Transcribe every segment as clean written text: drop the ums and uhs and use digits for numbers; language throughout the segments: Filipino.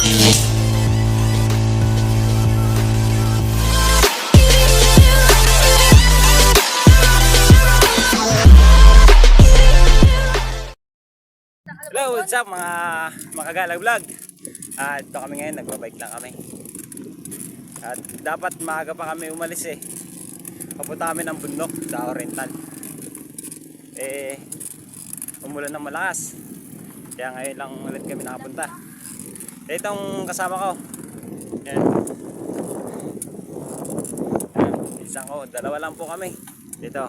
Hello, what's up mga makagalag vlog? Ito kami ngayon, nagbabike lang kami. At dapat maaga pa kami umalis eh. Papunta kami ng bundok sa Oriental. Umulan ng malakas. Kaya ngayon lang ulit kami nakapunta. Itong kasama ko. Yan. Isang ko, dalawa lang po kami. Dito.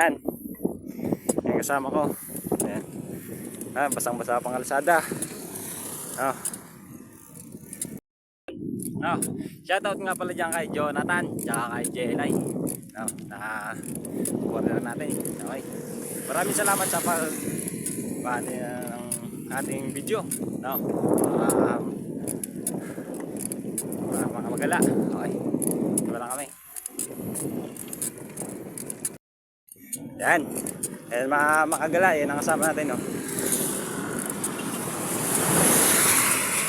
Yan. Yung kasama ko. Yan. Basang-basa pang kalsada. Shoutout nga pala dyan kay Jonathan tsaka kay Jelay. Order natin. Okay. Maraming salamat sa pag-bati ng ating video. Mga magala. Okay. Wala kami. Yan. Mga makagala. Yan ang kasama natin.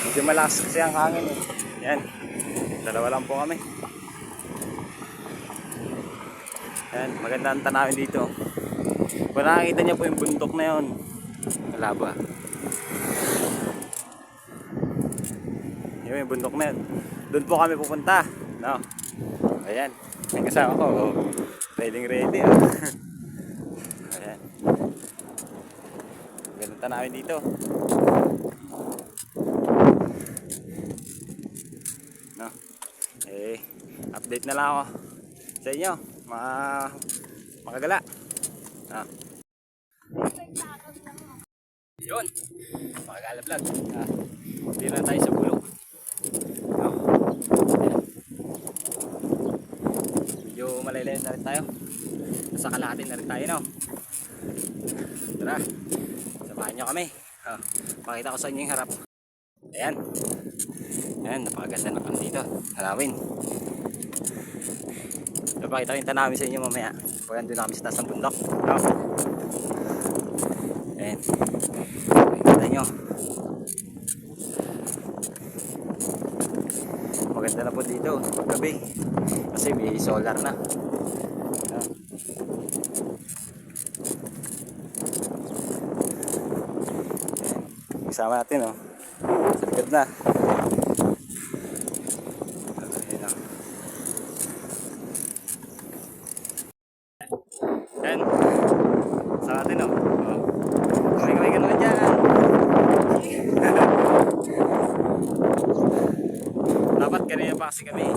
Medyo malakas kasi ang hangin eh. Yan. Dalawa lang po kami. Yan. Maganda ang tanawin dito. Kung nakakita niyo po yung bundok na yun. Wala ba? Yung bundok na yun. Doon po kami pupunta. No? Ayan. May kasama ko. Ready. Ayan. Maganda ang tanawin dito. Update na lang ako sa inyo mga makagala. Yun, makagala vlog. Dito na tayo sa bulok. Medyo malaylayan na rin tayo. Nasa kalahati na rin tayo, no? Tara, samahan nyo kami. Pakita ko sa inyo yung harap. Ayan. Ayan, napakaganda na kami dito. Halawin. Napakita ko yung tanawin sa inyo mamaya. Pag andun na kami sa taas ng bundok. Ayan. Pakita nyo. Maganda na po dito paggabi. Kasi may solar na. Ayan. Kasama natin sa likod na. Yan. Sa atin Kamay ka naman dyan. Dapat kanina pa kasi kami.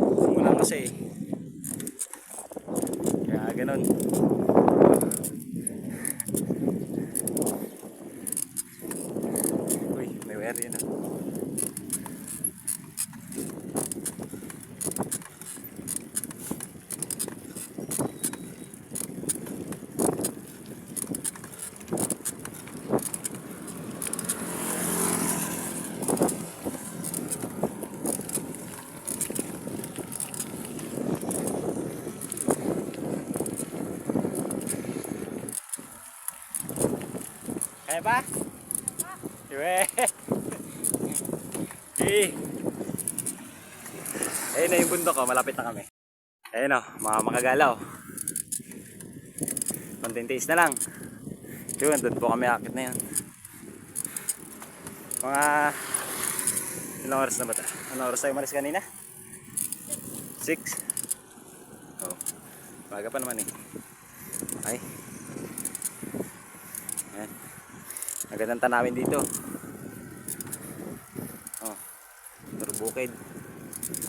Umulan kasi. Kaya ganun. Uy, may wire yun Kaya ba? Iwe. Ayun na yung bundok malapit na kami. Ayun mga makagalaw. Kontintis na lang. Yun, doon po kami akit na yun. Mga ilang oras na ba ito? Anong oras tayo malis kanina? 6? Baga pa naman eh. Okay. Ayan. Magandang tanawin dito. Turbukid.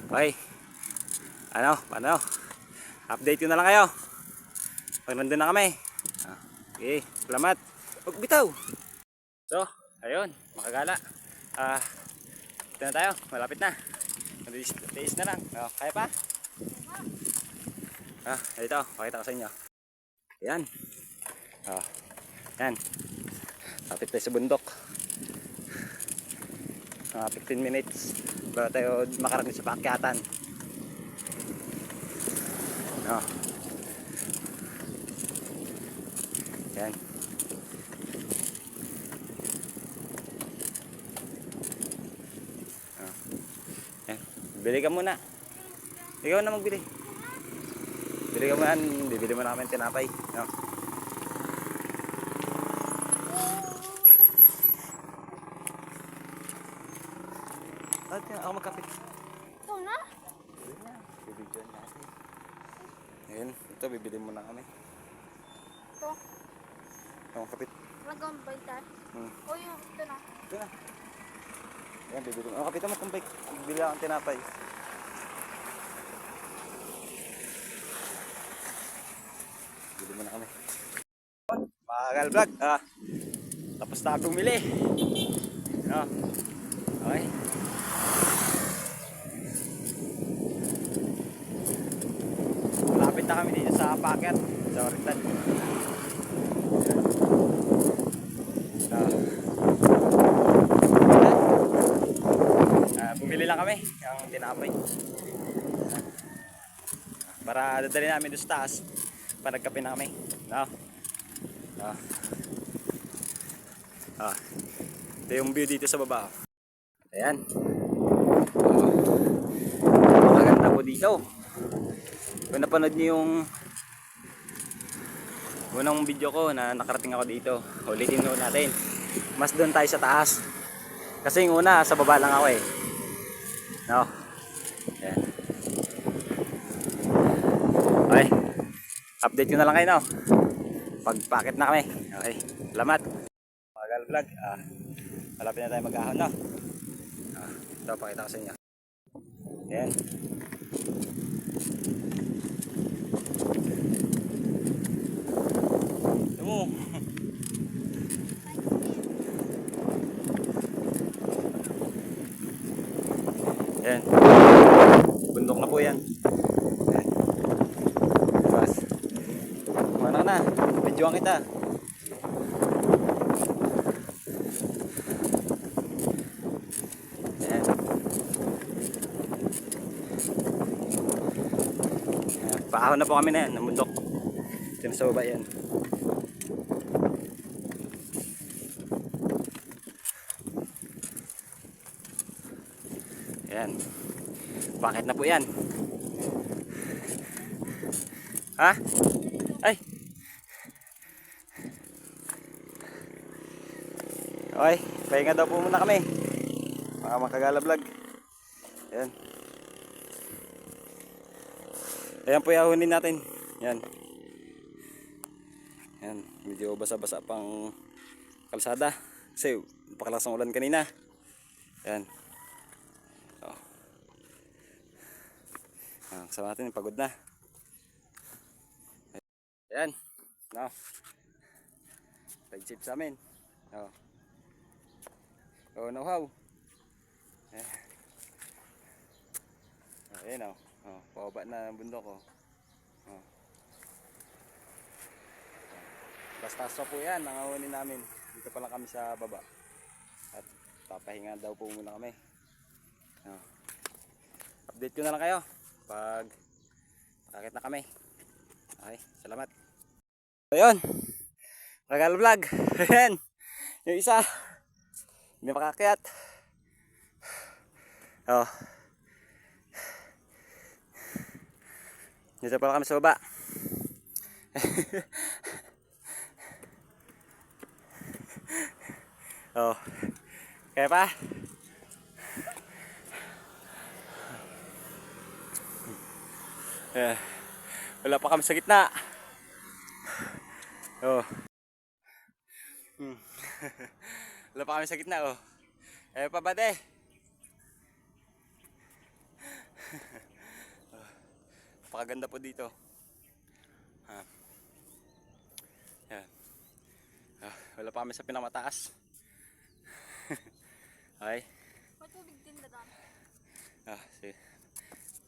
Okay. Paano? Update ko na lang kayo pag nandun na kami. Okay, salamat. Huwag bitaw. So, ayun, makagala. Ito na tayo, malapit na. Tiis na lang. Kaya pa? Ito, pakita ko sa inyo. Ayan. Ayan. Lapit tayo sa bundok. 15 minutes bago tayo makarating sa paakyatan. Yan. Bili ka muna. Ikaw na magbili. Bili ka muna. Bibili mo na kami ng tinapay. No? Ako magkapit. Ito na? Bili na. Bibigyan natin. Ngayon, ito bibili mo na kami. Ito. Ako kapit. Talagang baitan. O yung ito na. Ito na. Ayan, bibili mo. Ako kapit mo itong bike. Bibili ako ng tinapay. Bibili mo na kami. Mga vlog. Tapos na bumili. Okay. Malapit na kami dito sa packet. Sa Oriental. Bumili lang kami ng tinapay. Para dadali namin doon sa taas. Para nagkape na kami. Ito yung view dito sa baba. Ayan. Maganda po dito. Kung napanood niyo yung unang video ko na nakarating ako dito, ulitin mo natin. Mas doon tayo sa taas. Kasi yung una, sa baba lang ako eh. Ayan. Okay. Update ko na lang kayo, no? Pag-packet na kami. Okay. Salamat. Magal vlog. Malapit na tayo mag-ahon, no? Ito, pakita ko sa inyo. Ayan. Ito mo. Ayan. Bundok na po yan. Ayan. Mas. Kumana ka na. Videoan kita. Ayan. Paahon na po kami na yan. Ng bundok. Ito na sa baba yan. Ayan. Bakit na po yan? Ha? Ay! Okay, pahinga daw po muna kami. Mga makagala vlog. Ayan. Ayan po yahunin natin. Ayan. Ayan. Medyo basa-basa pang kalsada. Kasi napakalakas ng ulan kanina. Ayan. Kasama natin, pagod na. Ayan. Ride safe sa amin. No how. Ayan pababa na ang bundok ko. Basta po yan, nangahunin namin. Dito pa lang kami sa baba. At papahinga daw po muna kami. Update ko na lang kayo pag nakakit na kami. Okay, salamat. So yun, Ragal Vlog. Ayan, yung isa hindi makakayat. Dito pala kami sa baba. Kaya pa? Wala pa kami sa gitna. Wala pa kami sa gitna. Pa bade. Napakaganda po dito. Wala pa kami sa pinamataas. Okay. May tubig din ba doon? Sige.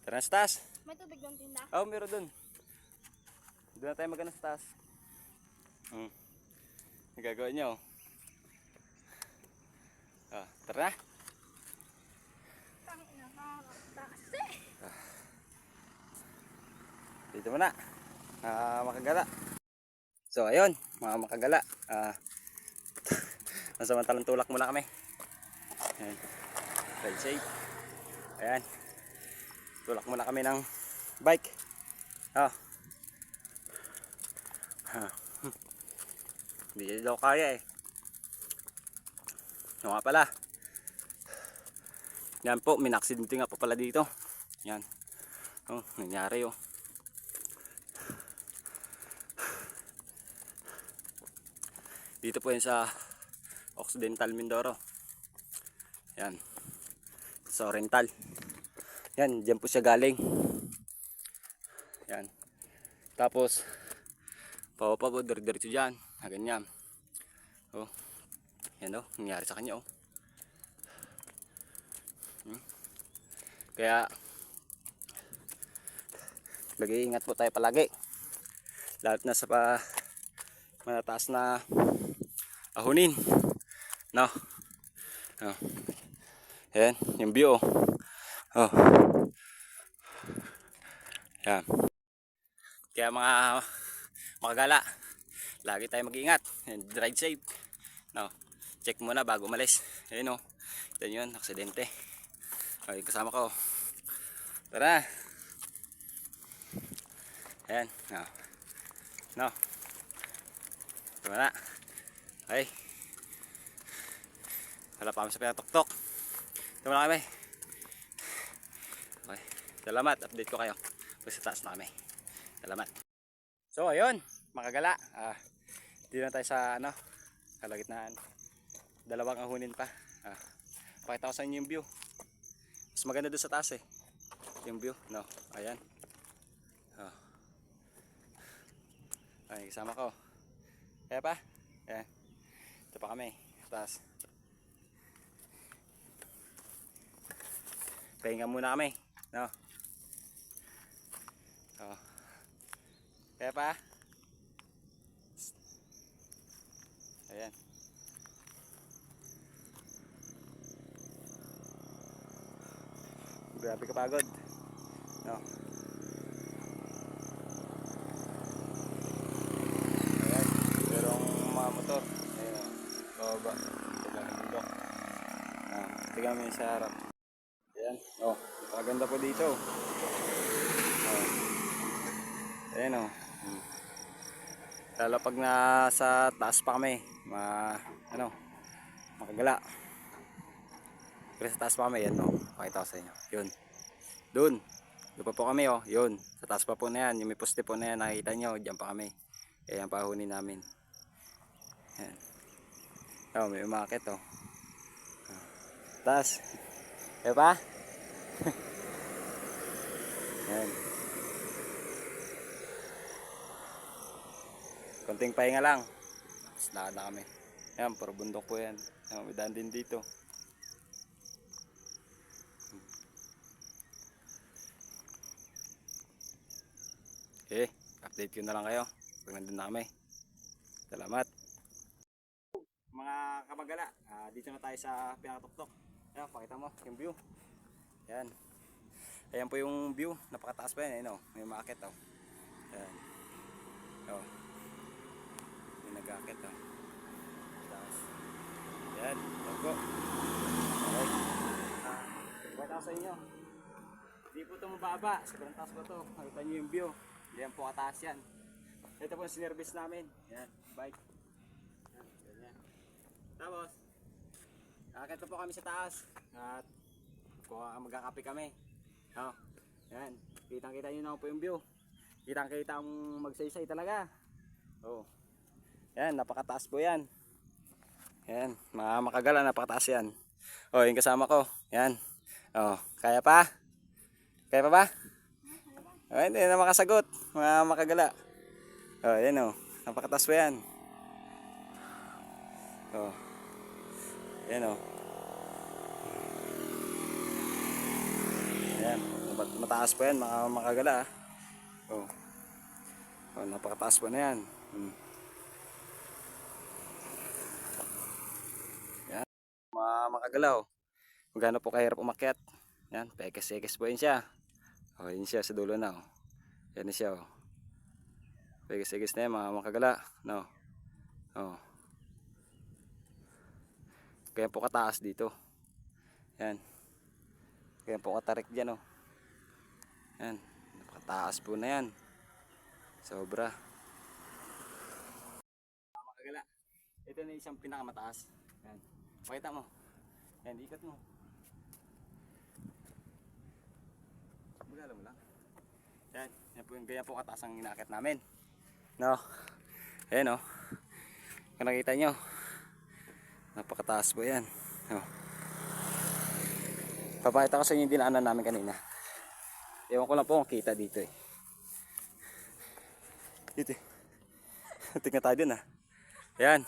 Tara sa taas. May tubig doon din na? Meron dun. Doon na tayo magana sa taas. Nagagawa nyo. Tara na. Tangina ka. Kasi. Dito muna. Makagala. So ayun, mga makagala. Masamantalang tulak muna kami. Ayan. Ride safe. Ayan. Tulak muna kami ng bike. Oh. Hindi daw kaya eh. Yung nga pala. Yan po, minaksidente nga po pala dito. Yan. Oh, nangyari oh. Dito po yan sa Occidental Mindoro. Yan. Sa Oriental. Yan, diyan po siya galing. Yan. Tapos, pa po, diretso dyan. Ganyan. Oh. Yan oh, nangyari sa kanya oh. Kaya, mag-iingat po tayo palagi. Lalo na sa mataas na ahunin. No. Oh. Yan, yung view oh. Oh. Yan. Kaya mga gala, lagi tayo mag-iingat and drive safe. No. Check muna bago umalis. Ayun oh. Ito yun, aksidente. Okay, kasama ko. Tara. Ayan. No. No. Tama na. Okay. Wala pa kami sa pinatuktok. Tama na kami. Okay. Salamat. Update ko kayo. Sa taas na kami. Salamat. So, ayun. Makagala. Dito na tayo sa kalagitnaan. Dalawang ahunin pa. Pakita ko sa inyo yung view. Mas maganda doon sa taas eh. Yung view. No. Ayan. Ay, kasama ko. Kaya pa? Ayan. Ito pa kami. Taas. Pahinga muna kami. No. Kaya pa? Ayan. Grabe kapagod. No. Ayan. Merong mga motor. Ayan. Baba. Bundok. Tignan mo yung sa harap. Ayan. Oh. Maganda po dito. Oh. Ayan oh. Lalo pag nasa taas pa kami, makagala. Pero sa taas pa kami, yan o, pakita ko sa inyo. Yun. Doon pa po kami o, yun. Sa taas pa po na yan, yung may poste po na yan, nakikita nyo, dyan pa kami. Kaya yan pahunin namin. Yan. O, may umakit o. Taas. Kaya pa? Yan. Konting pahinga lang. Tapos lakad na kami. Yan, puro bundok po yan. Yan, may daan din dito. Okay, update ko na lang kayo pag nandun na kami. Salamat. Mga kamagala, dito na tayo sa pinakatuktok. Ayan, pakita mo yung view. Yan. Ayan po yung view. Napakataas pa yan. Ayan o, may umakit o. Ayan. O. May nag-akit o. Taas. Ayan, logo. Okay. Pakita ko sa inyo. Hindi po ito mababa. Sobrang taas po ito. Nakita nyo yung view. Yan po kataas yan. Ito po yung sinervice namin. Yan, bike. Yan, ganyan. Tapos, nakakita po kami sa taas. At magkakape kami. Oh, yan. Kitang-kita nyo na po yung view. Kitang-kita ang magsaysay talaga. Oh. Yan, napakataas po yan. Yan, makagala, napakataas yan. Oh, yung kasama ko. Yan. Oh, kaya pa? Kaya pa ba? Oh, hindi na makasagot. Makagala. Oh, yan oh. Napakataas pa yan. Oh. Yan oh. Yan. Mataas pa yan. Makagala. Oh. Oh, napakataas pa na yan. Yan. Makagalaw. Magano po kahirap umakyat. Yan. Pekes-ekes po yun siya. Oh, yun siya sa dulo na. Oh. Yan na siya. Oh. Pekes-ekes na yan. Makagala. No. Oh. Kaya po kataas dito. Yan. Kaya po katarik dyan. Oh. Yan, napakataas po na yan. Sobra. Makagala. Ito na isang pinakamataas. Yan. Pakita mo. Yan, ikot mo. Magala mo lang. Yan, yan po yung ganyan po kataas ang inaakit namin. No. Ayan o. Kung nakita nyo, napakataas po yan. No. Papakita ko sa inyo yung dinaanan namin kanina. Ewan ko lang po kung kita dito eh. Dito eh. Tingnan tayo dun ah. Ayan.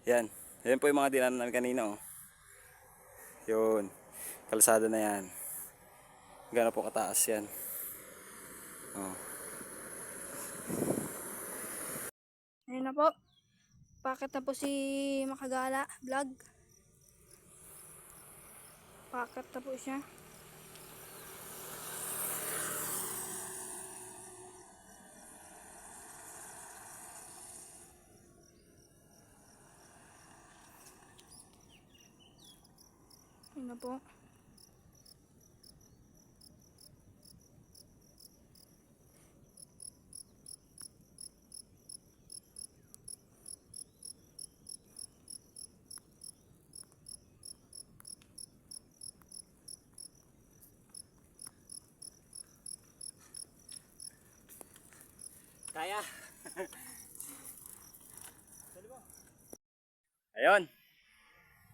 Yan. Yan po yung mga dinaanan namin kanina oh. Yun. Kalsada na yan. Gano'n po kataas yan. Oh. Ayun na po. Pakit na po si Makagala vlog. Pakit na po siya. Ayun na po. Kaya. Ayun.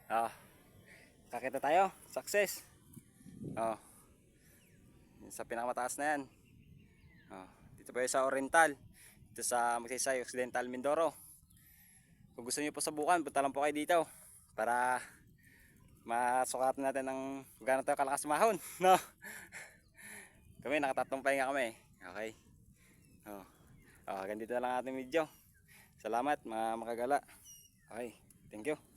Ah. Kakita tayo. Success. Oh. Sa pinakamataas na yan. Oh. Dito pa sa Oriental. Dito sa Magsaysay Occidental Mindoro. Kung gusto niyo po subukan, punta lang po kayo dito para masukatan natin ng gaano tayo kalakas mahon. No. Kami nakatatlong pahinga kami. Okay. Oh. Ganito na lang ating video. Salamat mga Makagala. Okay, thank you.